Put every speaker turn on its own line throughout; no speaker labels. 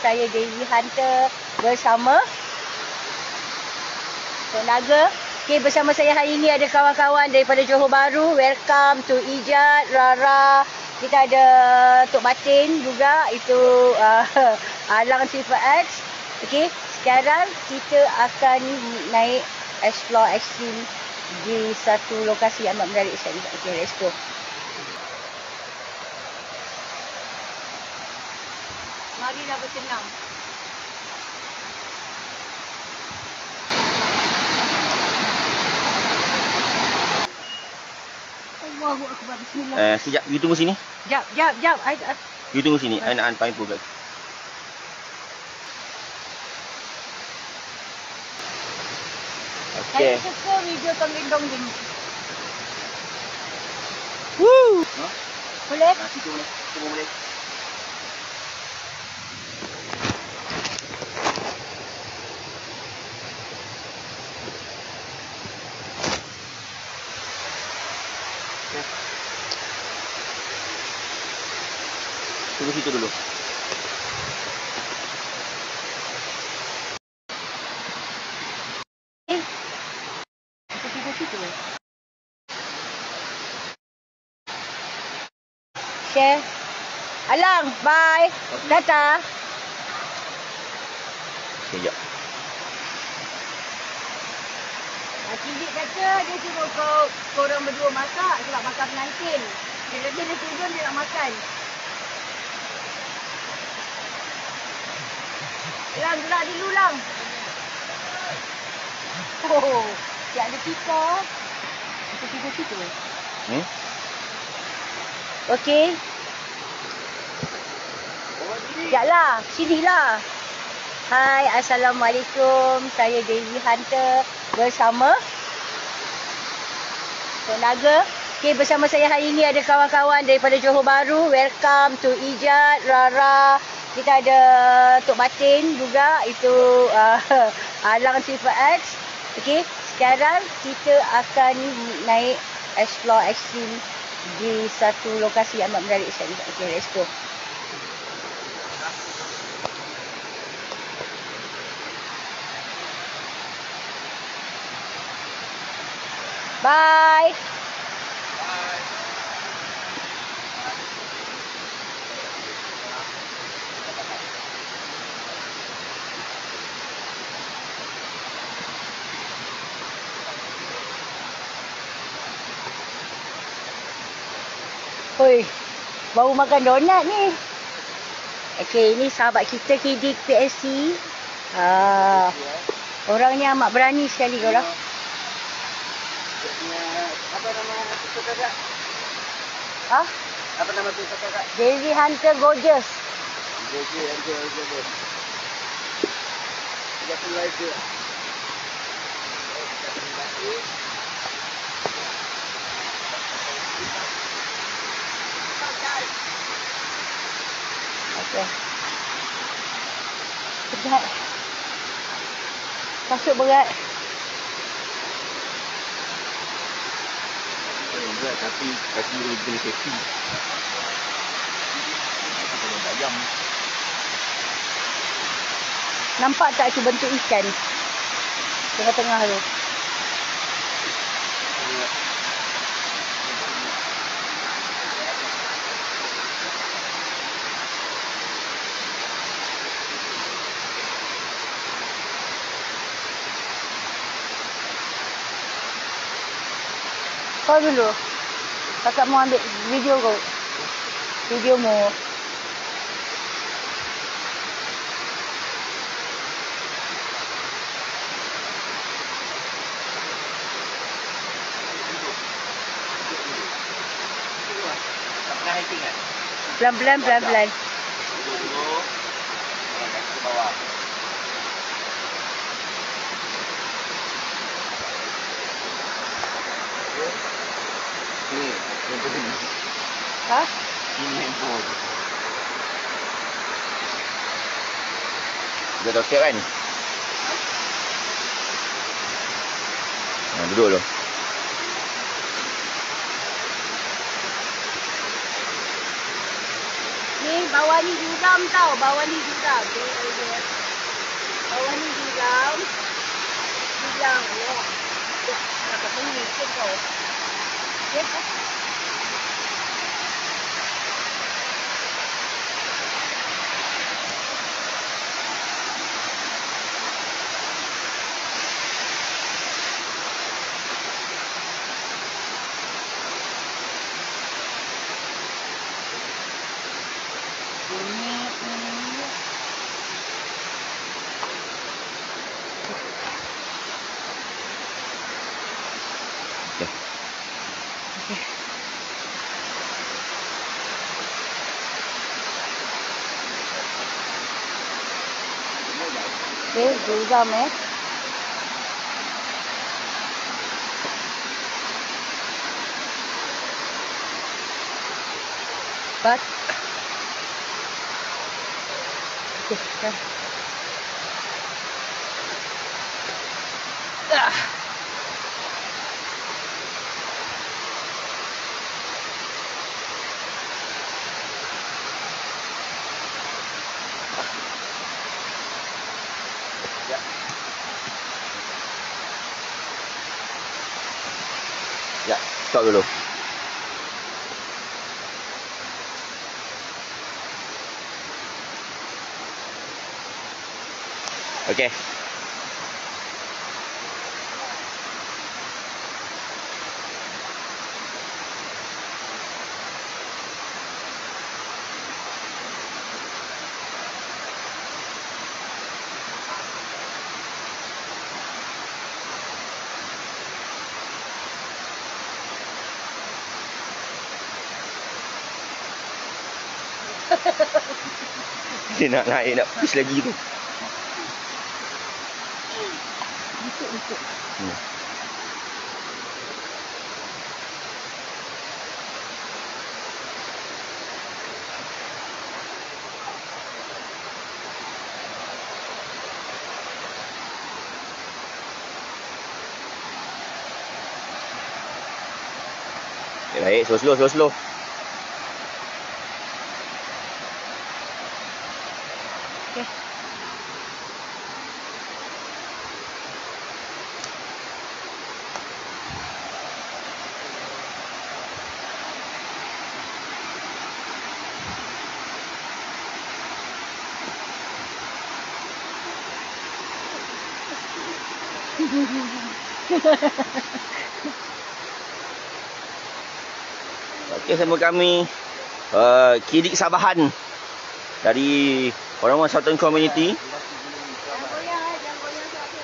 Saya Daisy Hunter bersama Naga. Okey, bersama saya hari ini ada kawan-kawan daripada Johor Bahru. Welcome to Ijat, Rara. Kita ada Tok Batin juga. Itu Alang Triple X. Okey, sekarang kita akan naik explore extreme di satu lokasi yang amat menarik sekali. Okey, let's go. Marilah bersenam. Allahu Akbar, bismillah.
Sekejap, you tunggu sini.
Jap.
You tunggu sini, I nak hantar info guys.
Saya suka video tonggeng-tonggeng. Woo!
Huh?
Boleh?
Situ boleh, semua boleh. Tunggu situ dulu.
Share. Alang, bye. Tata.
Sekejap.
Cilik kata dia suruh korang berdua masak sebab makan pengantin. Dia kata dia turun dia nak makan. Lang, gerak dulu Lang. Oh, dia ada pika. Kita tidur situ. Okey. Sekejaplah, sinilah. Hai, Assalamualaikum. Saya Daisy Hunter bersama Naga. Okey, bersama saya hari ini ada kawan-kawan daripada Johor Bahru. Welcome to Ijat, Rara. Kita ada Tok Batin juga. Itu Alang Triple X. Okey, sekarang kita akan naik explore extreme di satu lokasi yang amat menarik sekali. Okey, let's go. Bye. Hoi, baru makan donat ni. Okey, ini sahabat kita Kidik PSC. Orangnya amat berani sekali korang.
Apa nama tu kakak? Apa nama tu kakak?
Daisy Hunter Gorgeous.
Daisy Hunter Gorgeous. Kita live je.
Okey. Berat. Kasut berat.
Berat tapi kaki boleh kena safety. Kita kena bayam.
Nampak tak tu bentuk ikan? Tengah-tengah tu. Kau dulu. Kakak mau ambil video kau. Videomu.
Tak pernah hiking kan?
Pelan-pelan.
Duduk. Kaki ke bawah. Ni, handphone ni. Ini handphone. Dah tahu siap kan? Duduk dulu.
Ni bawah ni juram tau. Bawah ni juram. Bawah ni juram. Juram. Ya. Dapat menit ke kau? Ya. Okay, juram But okay, dah.
Ya, stop dulu. Okey. Dia nak naik, nak push lagi tu.
Busuk.
Okay, baik, slow.
Okay.
Okey, sama kami Kidik Sabahan dari orang Southern Community.
Jangan goyang suatu.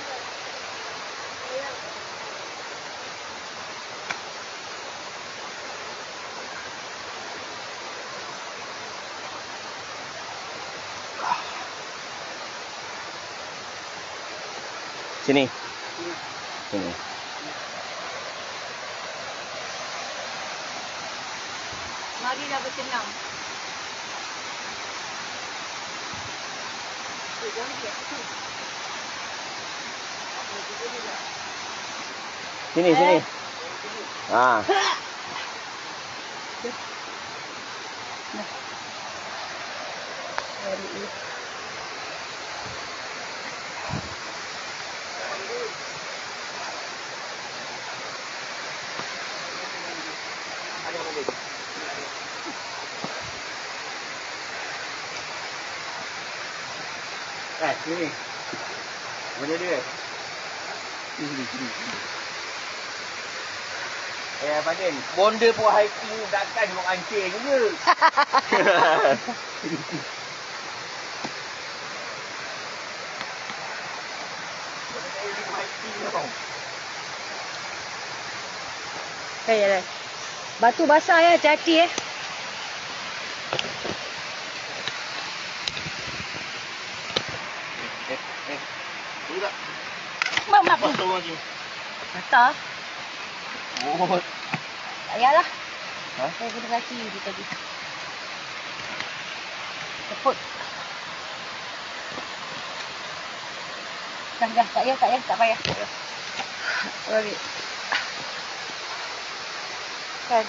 Sini.
Marilah bersenam.
Sini. Ha. Sini. Mana dia? Sini. Badan. Bonda pun hiking takkan orang ancing je.
Hey. Batu basah ya, hati-hati Mak.
Botol lagi.
Mata.
Oh.
Tak payahlah. Ha? Saya kena kaki dia tadi. Ceput. Dah. Tak payah. Balik. Kan.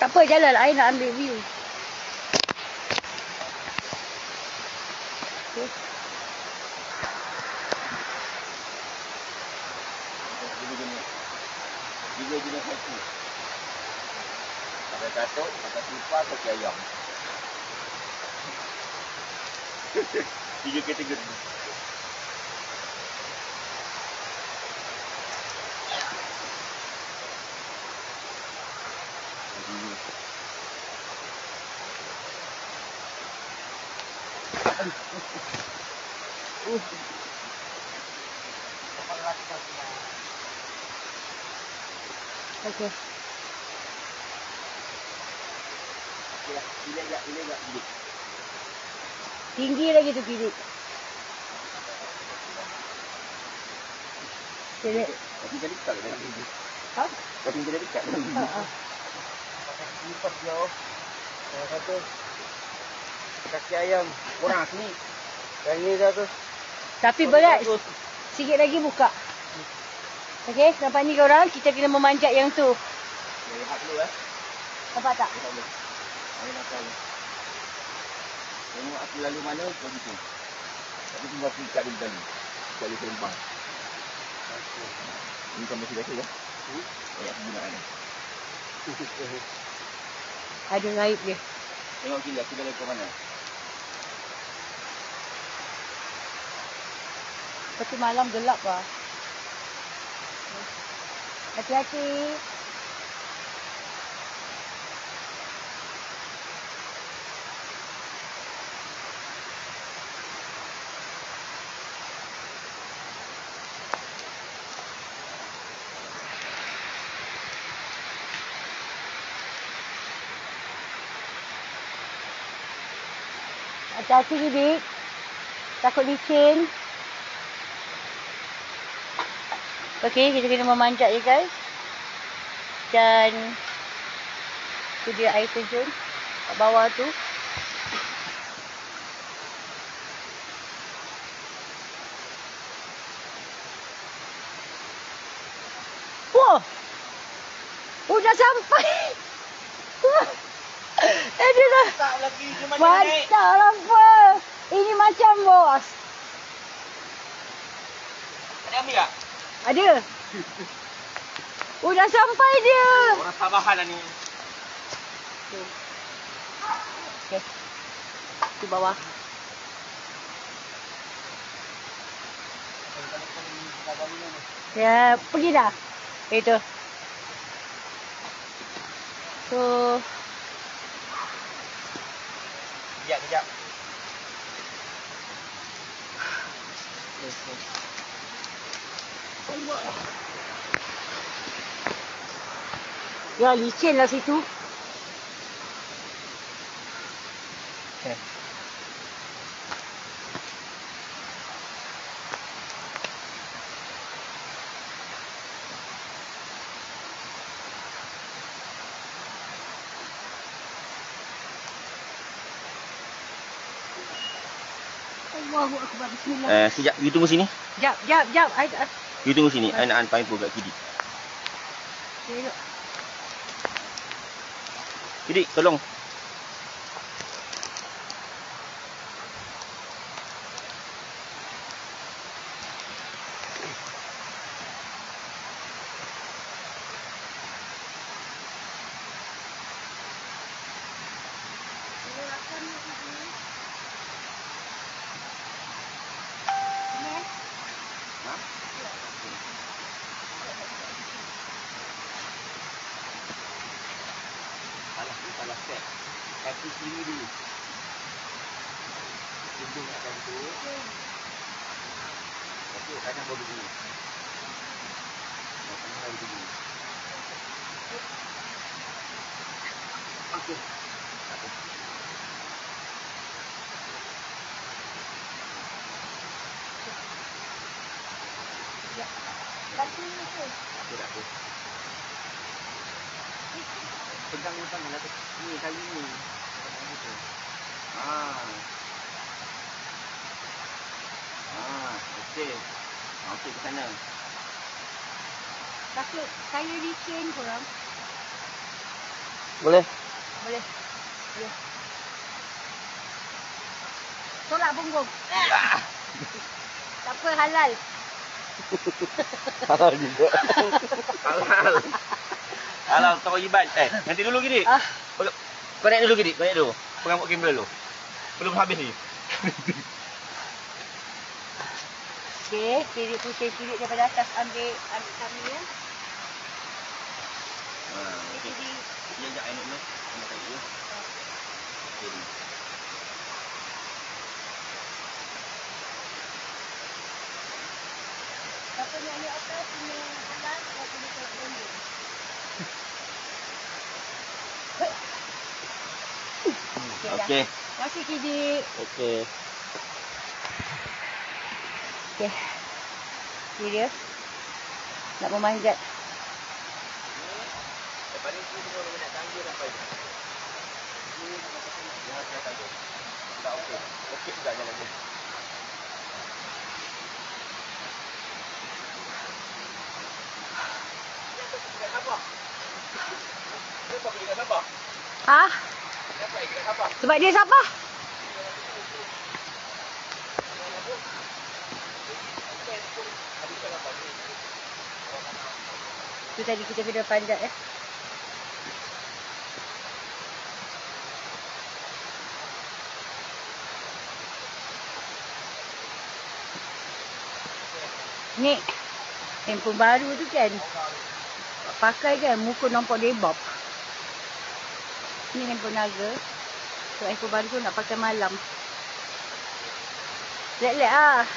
Tak apa, jalan. I nak ambil view. Okay.
Tiga jenis hati. Ada katuk, ada tumpah, kaki ayam. Tiga kategori.
Okay.
Pilih tak?
Tinggi lagi tu pilih. Pilih.
Tapi jadi dekat ke dalam tinggi?
Ha?
Tapi jadi dekat dalam tinggi?
Ha.
Lipat jauh. Satu. Kaki ayam. Kurang sini. Yang ni satu.
Tapi berat. Sikit lagi buka. Okey, nampak ni korang, kita kena memanjat yang tu.
Lihat dulu
Nampak tak?
Lihat dulu. Saya nak tahu. Tengok aku lalu mana, kau gitu. Tapi tunggu aku ikat dulu tadi. Sekali serempang. Ini kan masih biasa ya? Banyak penggunaan ni.
Ada naik dia.
Tengok gila, aku dah lekor mana?
Lepas tu malam gelap lah. Hati-hati. Hati-hati Bibi. Takut licin. Okey, kita kena memanjat je guys. Dan tu dia air terjun kat bawah tu. Wah! Dah sampai. Dia dah.
Tak lagi, dia macam naik.
Mantap lah apa. Ini macam bos.
Ada ambil tak?
Ada. Dah sampai dia.
Orang sabahan lah ni.
Okey. Di bawah. Ya, pergi dah. Itu. So,
Kejap.
ya licin lah situ.
Okay.
Allahu Akbar. Bismillah.
Sekejap, you tunggu sini.
Jap.
You tunggu sini. I nak paling kat kiri.
Tengok.
Kiri, tolong. Salah step. Kaki kiri dulu. Tunduk akan tu. Okey, kanan baru dulu. Kanan baru dulu. Okey.
Kaki ni tu.
Aku dah tu. Pegang ni tangan lah tu. Ni kali ni. Okey. Okey ke sana.
Takut saya licin korang.
Boleh.
Boleh. Boleh. Tolak punggung. Tak apa, halal.
Halal juga. Halal. Halal tak wajiban. Nanti dulu gini. Kau naik dulu gini, kau naik dulu. Pegang kamera dulu. Belum habis ni.
Okey, kirik daripada atas ambil kami ya.
Okey. Dia ajak air dulu. Sama saya dulu. Okey.
Siapa nak naik atas punya alas, kau boleh tolak benda.
Okey.
Terima kasih Kidik.
Okey.
Okey. Ni dia. Nak memanjat.
Lepas ni semua nak tangga sampai ni. Jangan kena tangga. Tak okey. Okey juga jalan dia. Kenapa pergi kat Sabah?
Ha?
Kenapa pergi kat Sabah?
Sebab dia siapa? Tu tadi kita kena panjat ya. Ni handphone baru tu kan. Pakai kan muka nampak debab. Ni handphone naga. So handphone baru tu nak pakai malam. Lek-lek ah.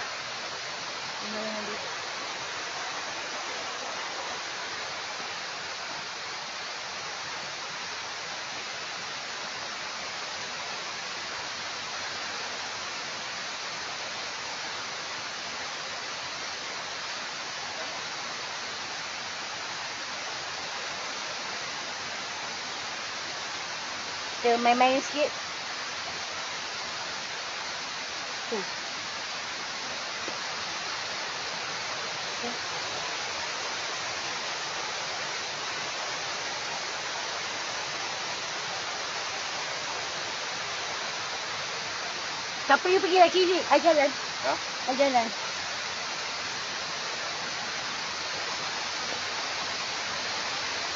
Kita main-main sikit. Tu. Okay. Siapa you pergi lagi ni? I jalan.
Ha?
I jalan.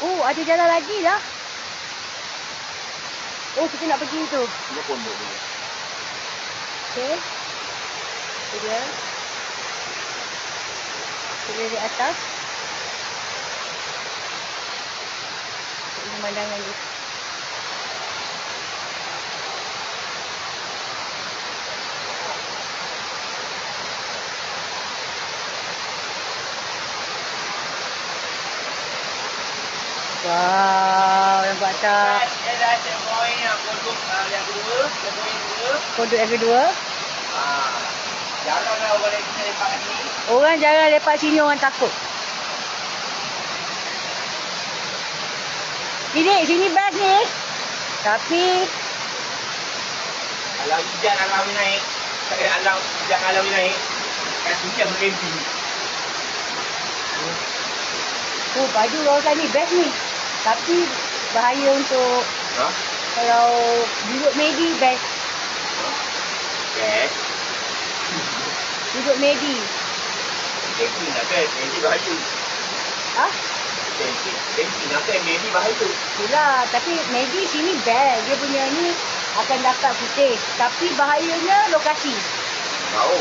Oh, ada jalan lagi lah. Oh, kita nak pergi tu.
Dia pondok dulu.
Okey. Itu dia. Kita dari atas. Ini pemandangan dia. Wow, nampak tak?
Dia dah ada poin yang kodok yang kedua.
Kodok yang kedua.
Janganlah orang lain kita lepak kat sini.
Orang jangan lepak sini, orang takut. Sini best ni. Tapi
Kalau Ijat Alawi naik, Ijat Alawi naik, kat sini yang berkemping.
oh, baju kawasan ni best ni. Tapi bahaya untuk kalau duduk Medi best.
Best?
Duduk Medi.
Camping nak kan? Medi bahaya.
Ha?
Camping nak kan? Medi bahaya.
Itulah, tapi Medi sini best. Dia punya ni akan dapat putih. Tapi bahayanya lokasi.
Tahu.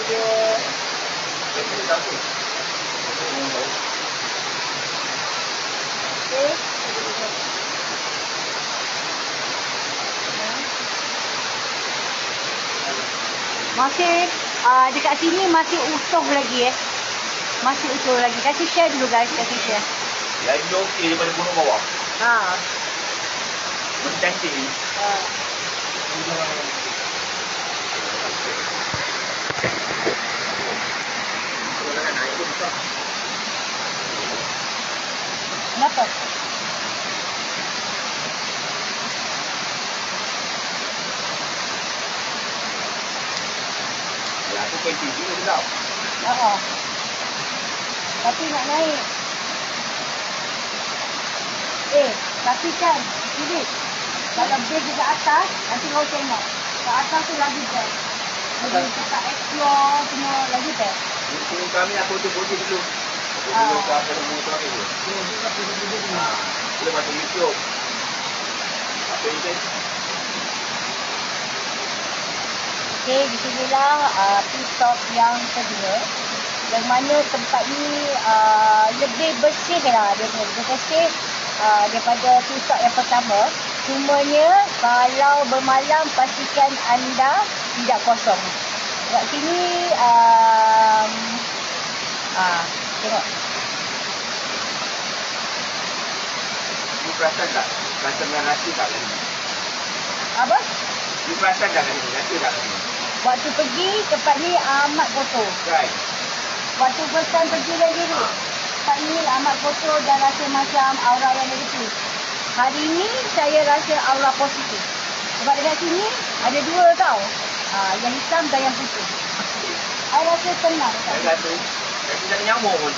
Dia
Camping tak apa.
okey. Masih dekat sini masih utuh lagi Masih utuh lagi. Kasih share dulu guys, kasih share.
Lagi okey daripada gunung bawah.
Ha.
Masih cantik ni. Kalau naik pun susah.
Kenapa?
Ya, aku camping juga sedap.
Ha. Tapi nak naik. Tapi kan, Philip, kalau base dekat atas, nanti kau tengok. Kat atas tu lagi best. Jadi kita explore semua lagi best.
Ini kami nak foto-foto dulu. Foto ke apa semua tu lagi tu. Boleh masuk YouTube. Apa ini kan?
Okey, di sinilah pit stop yang kedua. Yang mana tempat ni lebih bersih lah. Dia lebih bersih daripada pit stop yang pertama. Cumanya kalau bermalam pastikan anda tidak kosong. Dekat sini tengok.
You perasan tak? Rasa dengan rasa tak lagi?
Apa?
You perasan tak lagi? Rasa tak lagi?
Waktu pergi tempat ni amat kotor.
Right.
Waktu first time pergi lagi ni, tempat ni amat kotor dan rasa macam aura yang negatif. Hari ni saya rasa aura positif. Sebab dekat sini ada dua tau. Yang hitam dan yang putih. Saya rasa tenang.
Saya rasa tak ada nyamuk pun.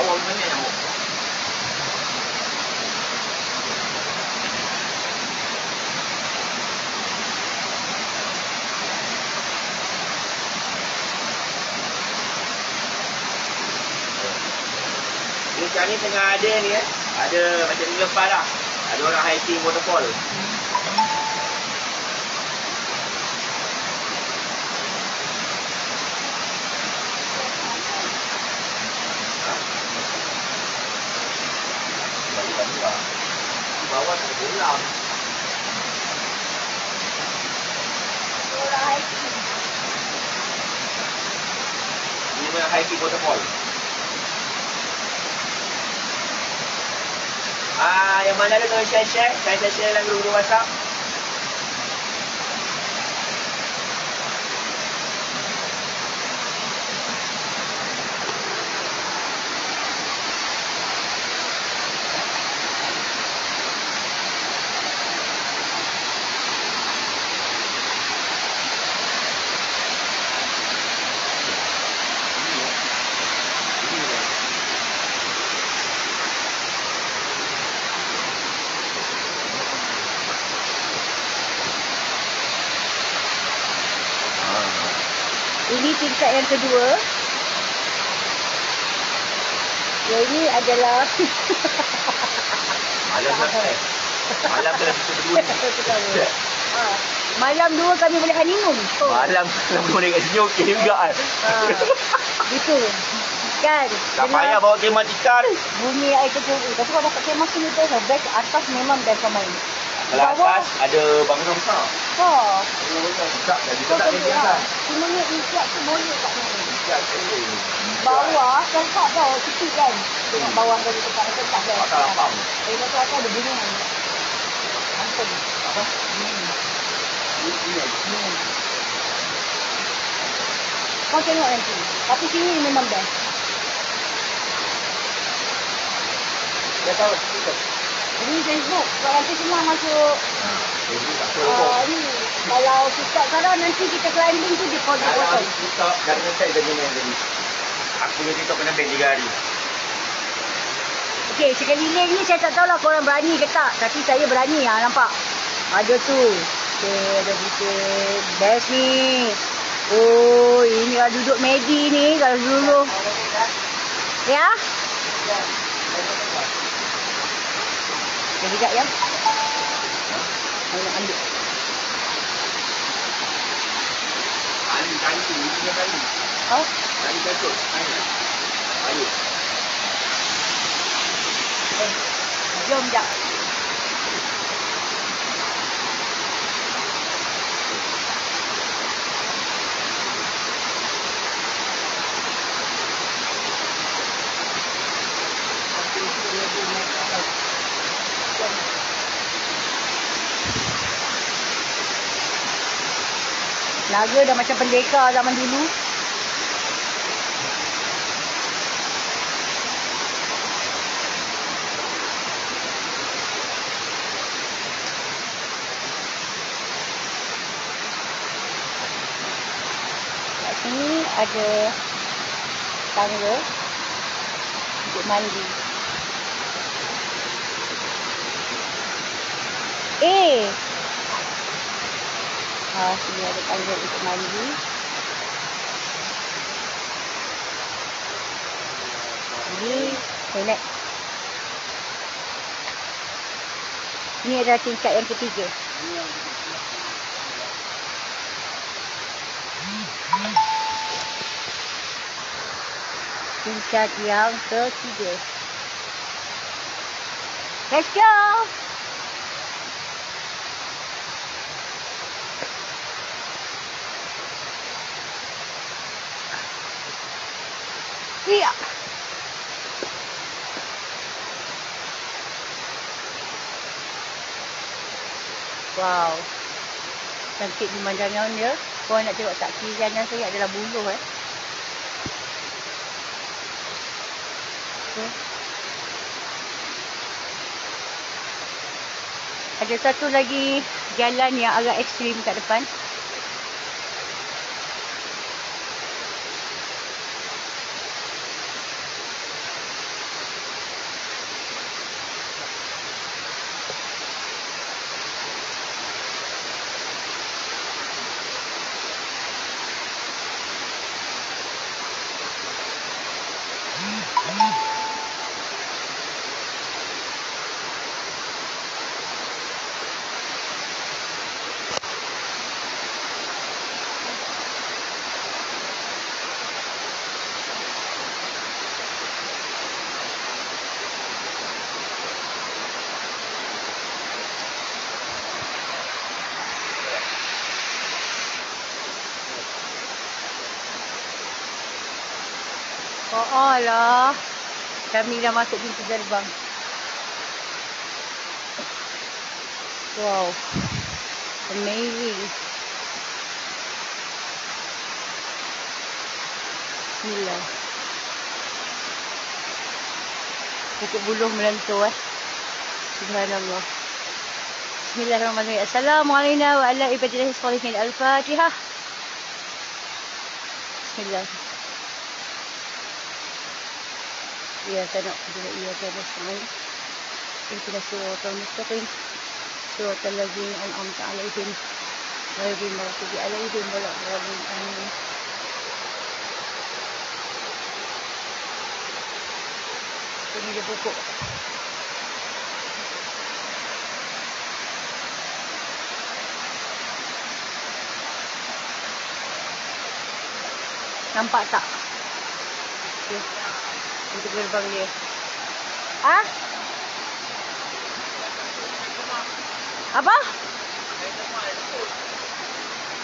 Awal banyak nyamuk. Sekarang ni tengah ada ni ada macam ni lepas lah. Ada orang hiking waterfall. Bawah tak bolam.
Orang hiking.
Ini memang hiking waterfall. Yang mana ada tolong share. Saya share dalam grup WhatsApp.
Ini tingkat yang kedua. Yang ini adalah
malam tak malam tu dah kita berdua ni.
Malam dua kami boleh honeymoon.
Malam boleh kat sini okey juga kan.
Gitu. Kan?
Tak payah bawa kemah ikan.
Bunyi air terjun. Tapi kalau dapat kemah sini tu, best atas memang best main.
Kalau atas ada bangunan besar. Tak, jadi tak ada besar.
Cuma ni ijat tu boleh tak main.
Ijat boleh.
Bawah tempat tau, kecil kan. Tengok bawah dari tempat tempat kan.
Tak lapang.
Tengok tu atas ada bunyi. Ampun.
Apa?
Kau tengok nanti. Tapi sini memang best.
Dah tahu.
Ini Facebook. Kalau nanti semua masuk. Ni. Kalau TikTok sekarang nanti kita climbing tu dia potong.
Kalau TikTok jangan saya dah gini tadi. Aku punya TikTok kena ban 3 hari.
Okey, sekeliling ni saya tak tahulah korang berani ke tak. Tapi saya berani lah, nampak. Ada tu. Okey, ada bukit. Best ni. Oh, ini kalau duduk Medi ni. Kalau dulu. Ya? Sekejap ya. Saya nak ambil.
Kali tu, ini punya kali.
Oh?
Kali jatuh. Ayo.
Jom jap. Naga dah macam pendekar zaman dulu. Kat sini ada tangga untuk mandi. Sini ada tangga untuk mandi. Ini toilet. Ini adalah tingkat yang ketiga. Tingkat yang ketiga. Let's go! Iya. Wow. Cantik pemandangan dia. Korang nak tengok tak, kiri kanan saya adalah buluh Ada satu lagi jalan yang agak ekstrim kat depan. Oh lah. Kami dah masuk pintu gerbang. Wow. Amazing. Bismillah. Bukit Buluh melentur Subhanallah. Bismillahirrahmanirrahim. Assalamualaikum warahmatullahi wabarakatuh. Al-Fatihah. Bismillah. Ya tanah kedua ia tanah semai. Itu dah suratul mustaqim. Suratul ladzina an'amta 'alaihim ghairil maghdubi 'alaihim waladdallin. Amin. Ini dia pokok. Nampak tak? Okay. Untuk gerbang dia. Apa?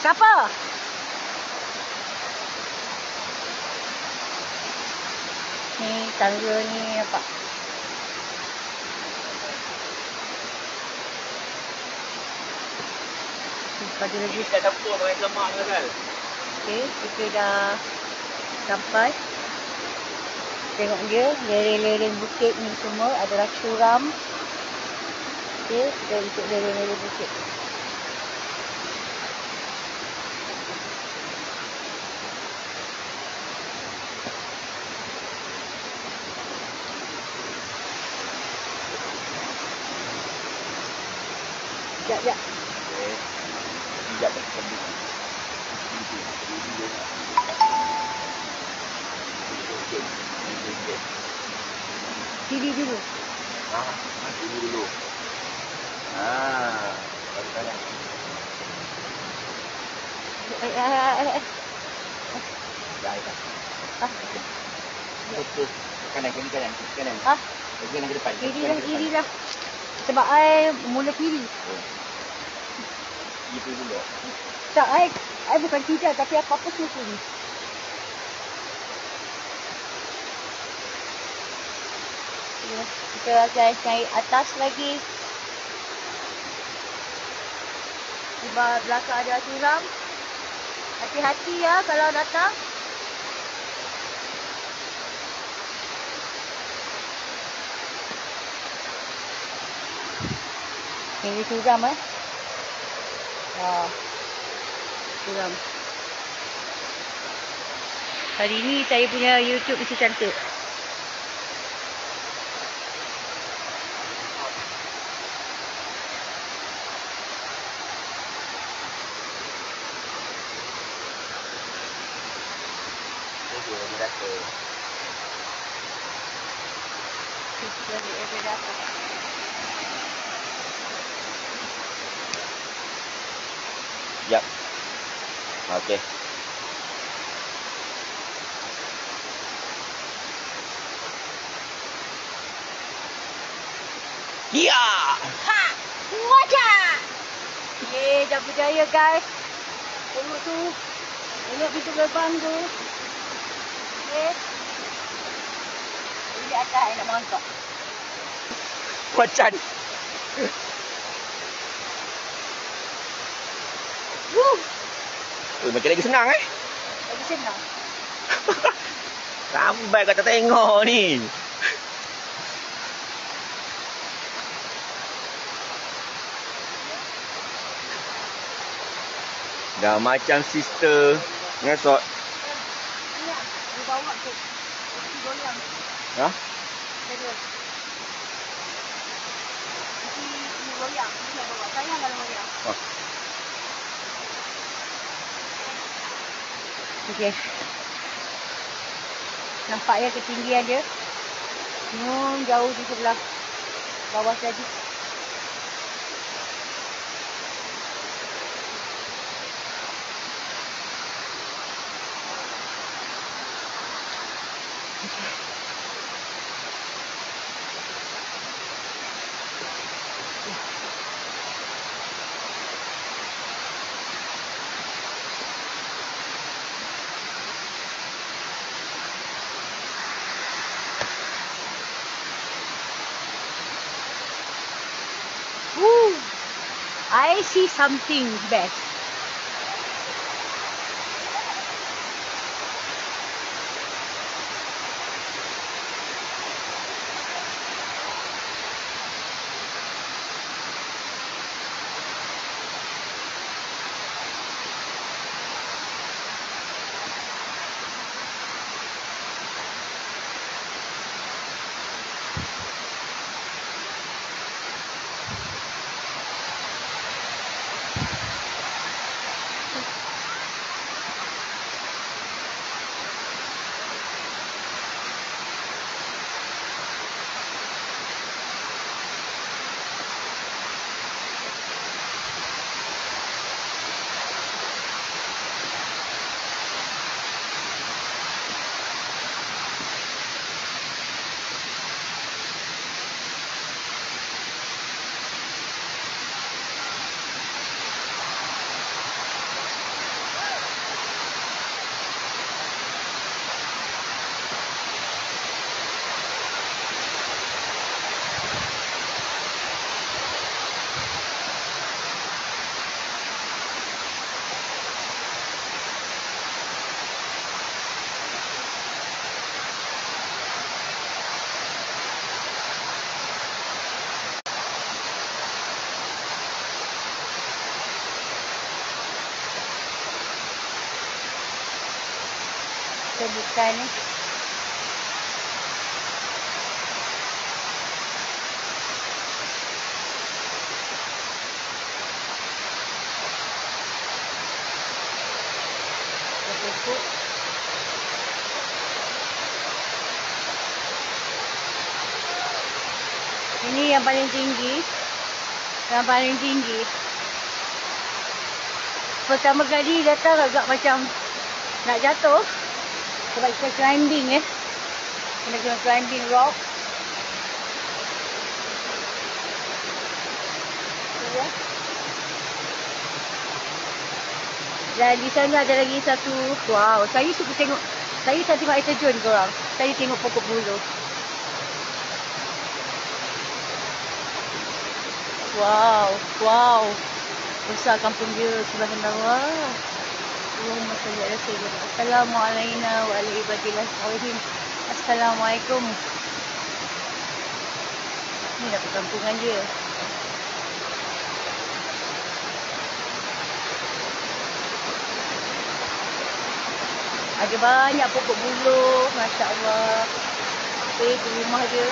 Siapa? Ni tangga ni apa? Ada lagi.
Kita dapur pakai semak ke kan?
Okey, kita dah sampai. Tengok dia, lereng-lereng bukit ni semua adalah curam. Okey, kita ikut lereng-lereng bukit. Sekejap, sekejap.
Sekejap lagi.
Sini dulu.
Sini dulu. Baru kanan. Terus kanan, kanan. Kanan ke depan.
Kiri dah. Sebab I mula kiri.
Kiri dulu.
Tak, I bukan tidak, tapi apa-apa semua kiri. Kita akan naik atas lagi. Di belakang ada curam. Hati-hati ya kalau datang. Ini curam curam. Hari ni saya punya YouTube mesti cantik.
Yap. Okey. Ya.
Ha! Wajah! Yeay, dah berjaya guys. Tengok tu. Tengok pintu gerbang tu. Okey. Ini atas saya nak mangkak.
Macan.
Wuh!
Macam lagi senang
Lagi senang.
Sampai kau tak tengok ni. Dah macam sister ngesot.
Ini dia bawa ke kursi goyang.
Ha?
Dia. Kursi goyang. Dia bawa sayang kalau goyang.
Oh.
Okey. Nampak ya ketinggian dia? Jauh di sebelah bawah tadi. Woo! I see something best. Kita buka ni. Kita tutup. Ini yang paling tinggi. Yang paling tinggi. Pertama kali datang agak macam nak jatuh. Sebab kita climbing kena climbing rock. Dan di sana ada lagi satu. Wow, saya suka tengok. Saya tak tengok air terjun korang. Saya tengok pokok buluh. Wow, wow. Besar kampung dia sebelah bawah. Allahumma salli ala sayyidina. Assalamualaikum warahmatullahi wabarakatuh. Assalamualaikum. Ni dah perkampungan dia. Ada banyak pokok buluh. Masya Allah. Okey, tu rumah dia.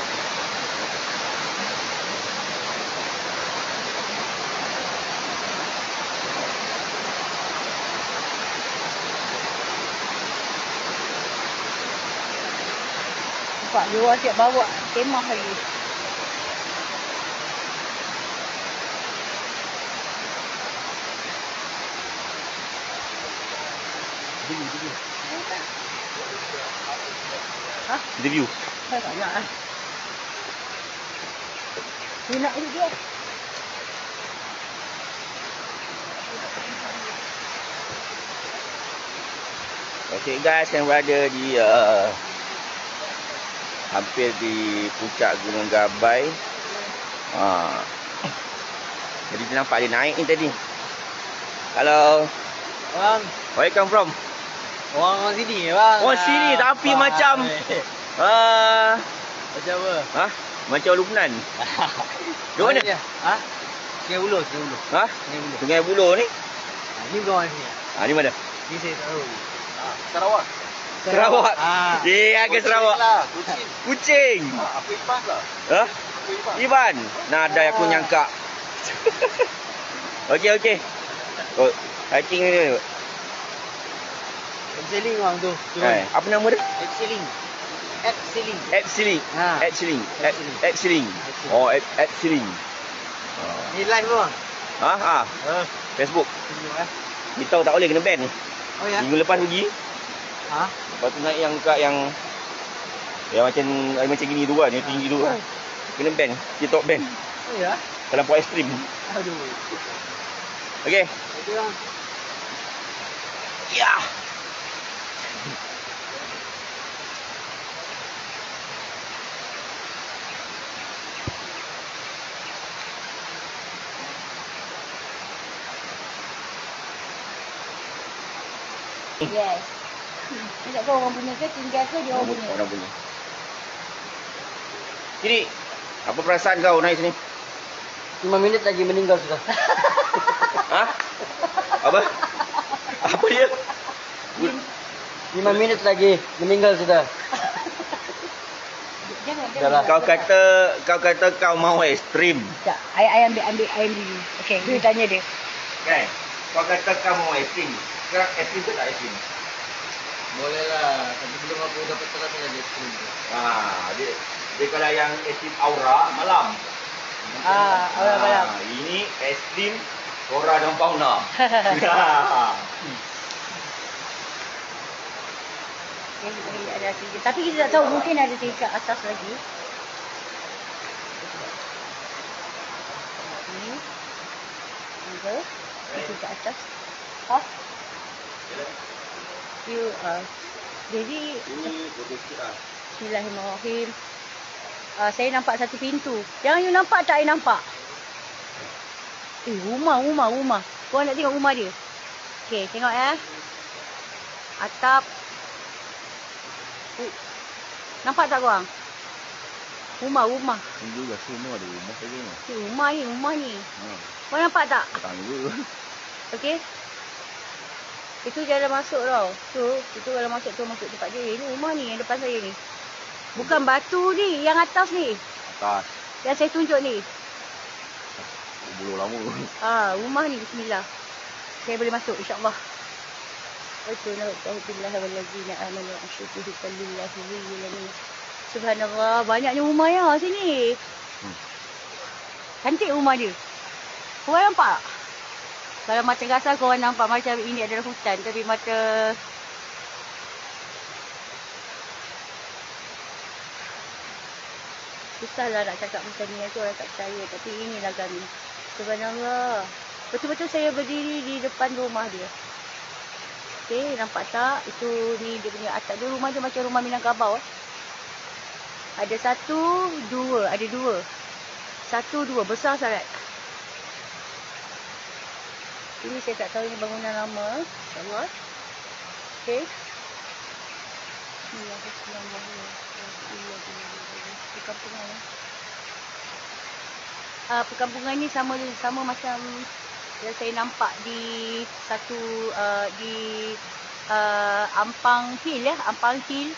Nampak dia orang siap bawa kemah lagi. Ha?
Interview.
Saya tak nak lah. Dia nak dia.
Okay guys, yang berada di hampir di puncak Gunung Gabai. Jadi dia nampak dia naik ni tadi. Hello.
Bang,
Where you come from?
orang sini bang.
Oh sini tapi macam
macam apa?
Macam Lubnan. Di mana?
Ha? Sungai Buloh, Sungai Buloh.
Ha?
Sungai Buloh.
Sungai Buloh ni?
Ni bukan orang sini.
Di mana?
Ni saya tak tahu.
Sarawak. Sarawak. Agak Sarawak.
Kucing.
Kucing.
Apa Ipan lah?
Apa Iban. Nada aku nyangka. Okey. Oh, hiking ni.
Abseiling bang tu.
Apa nama dia?
Abseiling. Abseiling.
Abseiling.
Ha.
Abseiling. Oh, Abseiling.
Ni live bang.
Facebook.
Tunjuk
Kita tak boleh kena ban ni.
Oh ya.
Minggu lepas pergi.
Ha?
Lepas tu naik yang kat yang macam gini tu kan, yang tinggi tu kan. Kena ban. TikTok ban.
Oh ya.
Terlampau ekstrim.
Aduh.
Okey.
Okey bang.
Ya.
Yes. Dia tak tahu orang punya ke, tinggal ke dia orang punya.
Orang punya. Kiri, apa perasaan kau naik sini?
5 minit lagi meninggal sudah.
Apa? Apa dia?
5 minit lagi meninggal sudah.
Jangan.
Kau kata kau mau ekstrim.
Tak, I ambil dulu. Okey, dia tanya dia.
Kan? Kau kata kau mau ekstrim. Sekarang ekstrim ke tak ekstrim?
Boleh lah, tapi belum aku dapat terasa lagi ekstrim tu.
Dia kalau yang ekstrim aura malam.
Aura malam.
Ini ekstrim flora dan fauna.
Ada tinggi. Tapi kita tak tahu, mungkin ada tingkat atas lagi. Ni. Ada. Tingkat atas. Jadi Bismillahirrahmanirrahim. Saya nampak satu pintu. Yang you nampak tak? I nampak. Rumah. Korang nak tengok rumah dia? Okey, tengok ya. Atap. Nampak tak korang? Rumah.
Juga semua ada rumah sebagainya.
Rumah ni. Korang nampak tak?
Tangga.
Okey. Itu jalan masuk tau. Itu jalan masuk tu, masuk tempat dia. Ini rumah ni yang depan saya ni. Bukan batu ni, yang atas ni.
Atas.
Yang saya tunjuk ni.
Bulu lama.
Rumah ni, bismillah. Saya boleh masuk, insya-Allah. Subhanallah, banyaknya rumah ya sini. Cantik rumah dia. Korang nampak? Kalau mata kasar korang nampak macam ini adalah hutan, tapi mata susahlah nak cakap macam ni, nanti orang tak percaya, tapi inilah kami. Subhanallah. Betul-betul saya berdiri di depan rumah dia. Okey, nampak tak? Itu ni dia punya atap dia, rumah dia macam rumah Minangkabau. Ada 1, 2, ada 2. 1, 2, besar sangat. Ini saya tak tahu ni bangunan lama. InsyaAllah. Okey. Perkampungan ni sama macam yang saya nampak di satu di Ampang Hill ya, Ampang Hill,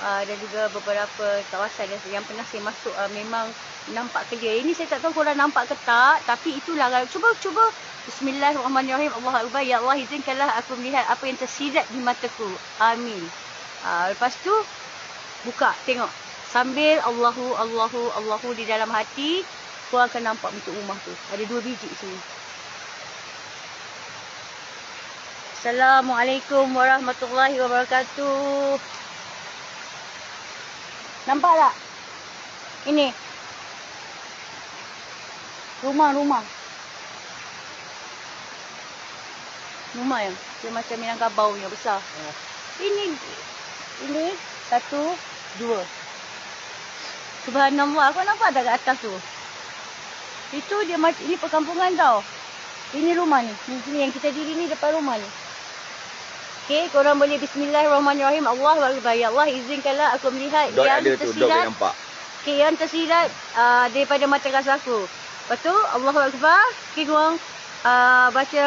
dan juga beberapa kawasan yang pernah saya masuk, memang nampak kerja. Ini saya tak tahu korang nampak ke tak, tapi itulah. Cuba Bismillahirrahmanirrahim. Allahu Akbar. Ya Allah, izinkanlah aku melihat apa yang tersirat di mataku. Amin. Lepas tu buka, tengok. Sambil Allahu di dalam hati, korang akan nampak bentuk rumah tu. Ada 2 biji sini. Assalamualaikum warahmatullahi wabarakatuh. Nampak tak? Ini. Rumah. Rumah yang dia macam Minangkabau punya besar. Ini 1, 2. Subhanallah, kau nampak tak kat atas tu? Itu dia macam, ini perkampungan tau. Ini rumah ni. Ni yang kita diri ni depan rumah ni. Okey, korang boleh Bismillahirrahmanirrahim. Allahu Akbar. Ya Allah, izinkanlah aku melihat
Dot
yang
ada tu, dot
tersirat.
nampak.
Okey, yang tersirat daripada mata kasar aku. Lepas tu Allahu Akbar. Okey, korang baca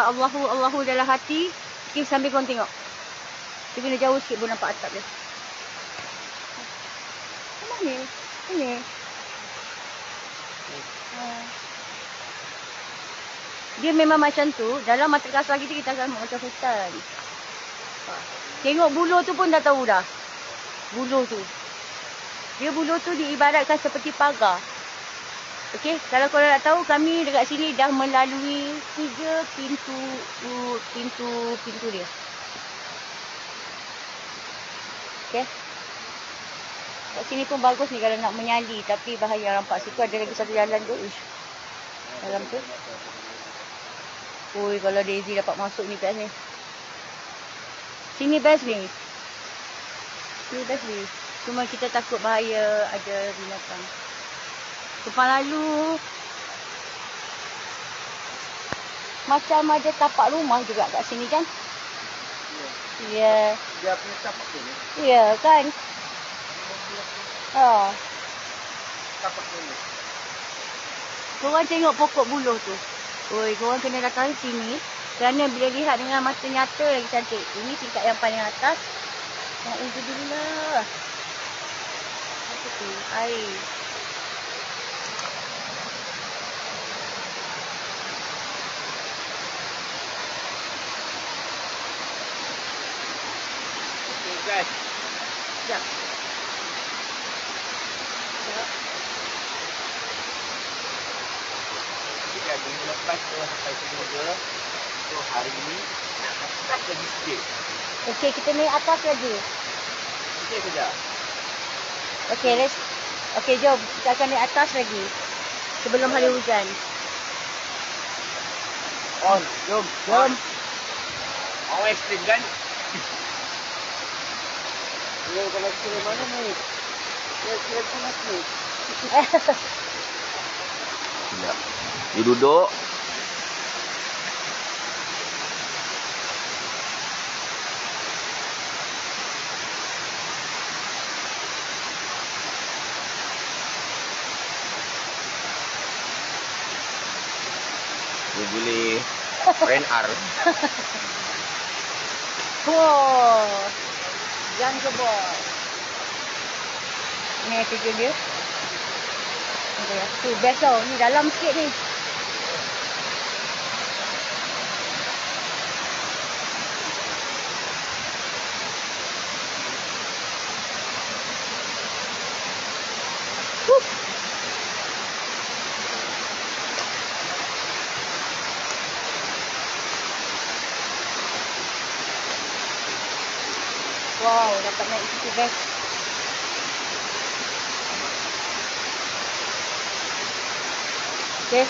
Allahu dalam hati. Okey, sambil korang tengok. Dia kena jauh sikit pun nampak atap dia. Mana ni? Ini. Dia memang macam tu. Dalam mata kasar kita akan macam hutan. Tengok buluh tu pun dah tahu dah. Buluh tu. Buluh tu diibaratkan seperti pagar. Okey, kalau korang nak tahu, kami dekat sini dah melalui 3 pintu dia. Okey. Kat sini pun bagus ni kalau nak menyali, tapi bahaya rampak. Situ ada lagi satu jalan tu. Dalam tu. Oi, kalau Daisy dapat masuk ni kat ni. Sini best ni. Cuma kita takut bahaya ada binatang. Depan lalu macam ada tapak rumah juga kat sini kan? Ya.
Dia punya tapak tu ni.
Ya kan?
Tapak tu ni.
Korang tengok pokok buluh tu. Oi, korang kena datang sini. Kerana bila lihat dengan mata nyata lagi cantik. Ini tingkat yang paling atas. Alhamdulillah. Apa tu? Air.
Okay guys.
Sekejap.
Kita minggu lepas tu sampai semoga. So hari ni nak atas lagi sikit.
Okey, kita naik atas lagi.
Sikit saja.
Okey, jom. Kita akan naik atas lagi. Sebelum hari hujan.
Jom. Awak ekstrim kan?
Kalau kira mana ni? Kira panas ni.
Sekejap. Dia duduk. Dia boleh friend R.
Wow. Jangan kebal. Ni kerja dia. Tu best tau. Ni dalam sikit ni. Wow, dapat naik situ best. Okay.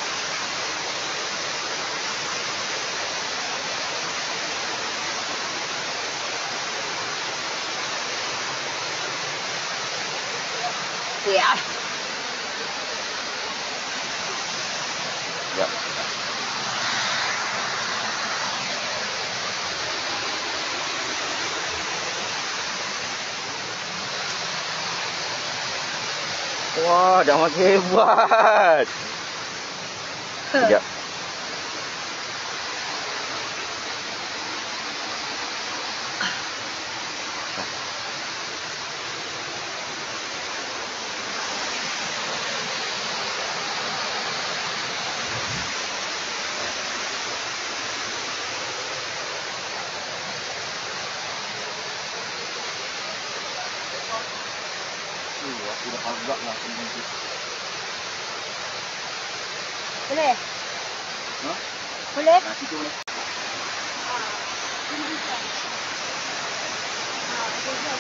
Ya.
Ya. Wah, dah makin hebat. Sekejap.
Boleh?
Ha?
Boleh?
Situ boleh.
Ini bisa. Boleh.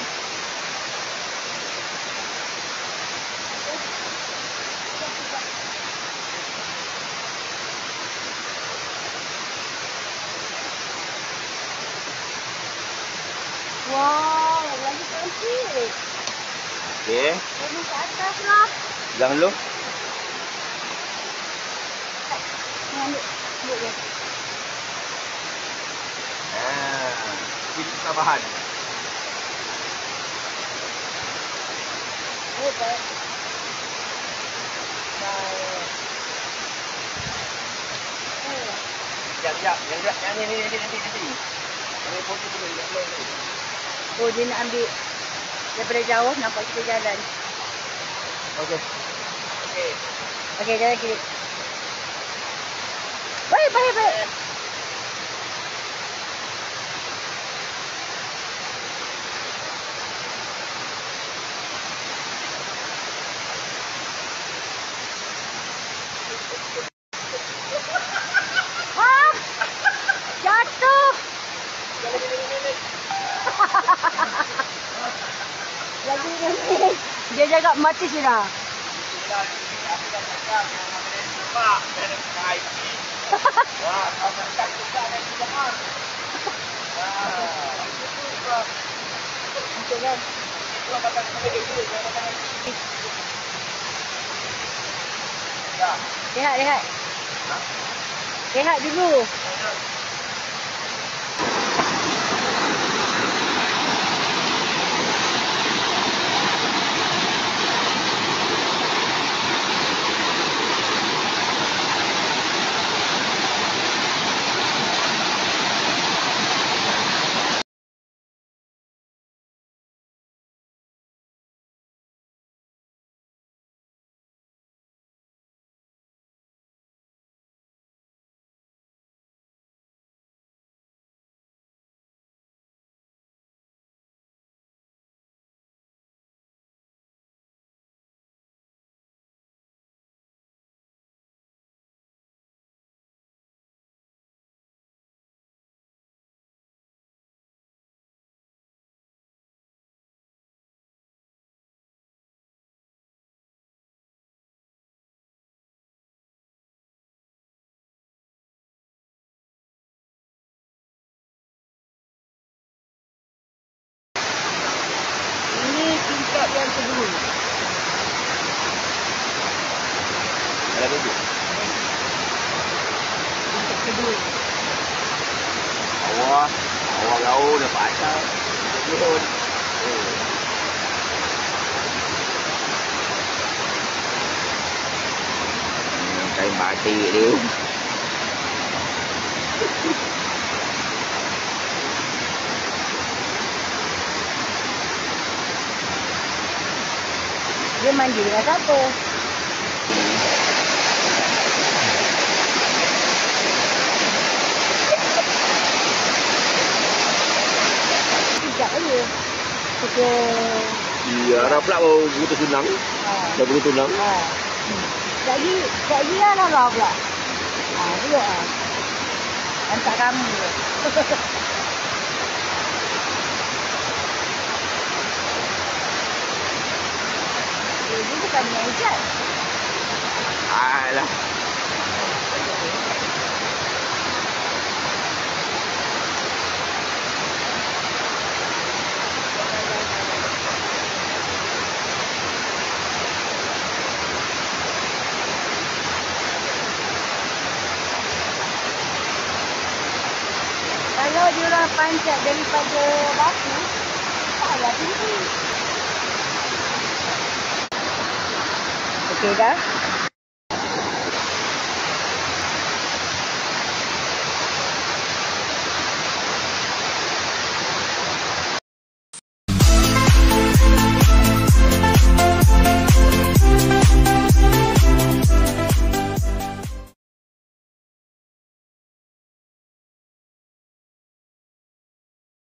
Wow, lagi cantik.
Okey.
Ini ke atas lah.
Jangan dulu.
Ni ambil. Ambil je.
Ini tambahan.
Baik. Baik.
Sekejap. Yang ni. Ambil foto dulu. Yang lain ni.
Oh, dia nak ambil daripada jauh nampak kita jalan.
Okey.
Okey, jalan kiri. Baik. Ah! Jatuh! Lagi ni. Dia jaga mati sudah.
Wah, kau tak juga naik ke depan.
Okey kan?
Itu makan sendiri dulu, jangan makan lagi. Ya.
Rehat. Rehat dulu. Tingkat yang kedua.
Ada dulu.
Tingkat kedua.
Awak gaul dah pasal. Turun. Kain batik dia.
Dia mandi dengan siapa? Sekejap aja. Kita...
Iya, harap pula baru begitu tunang. Dah begitu tunang.
Lagi lah Rara pula. Duduk lah. Hantar kami je. Dia bukan dengan Ijat.
Alah.
Kalau diorang panjat daripada batu, taklah tinggi. Okey dah.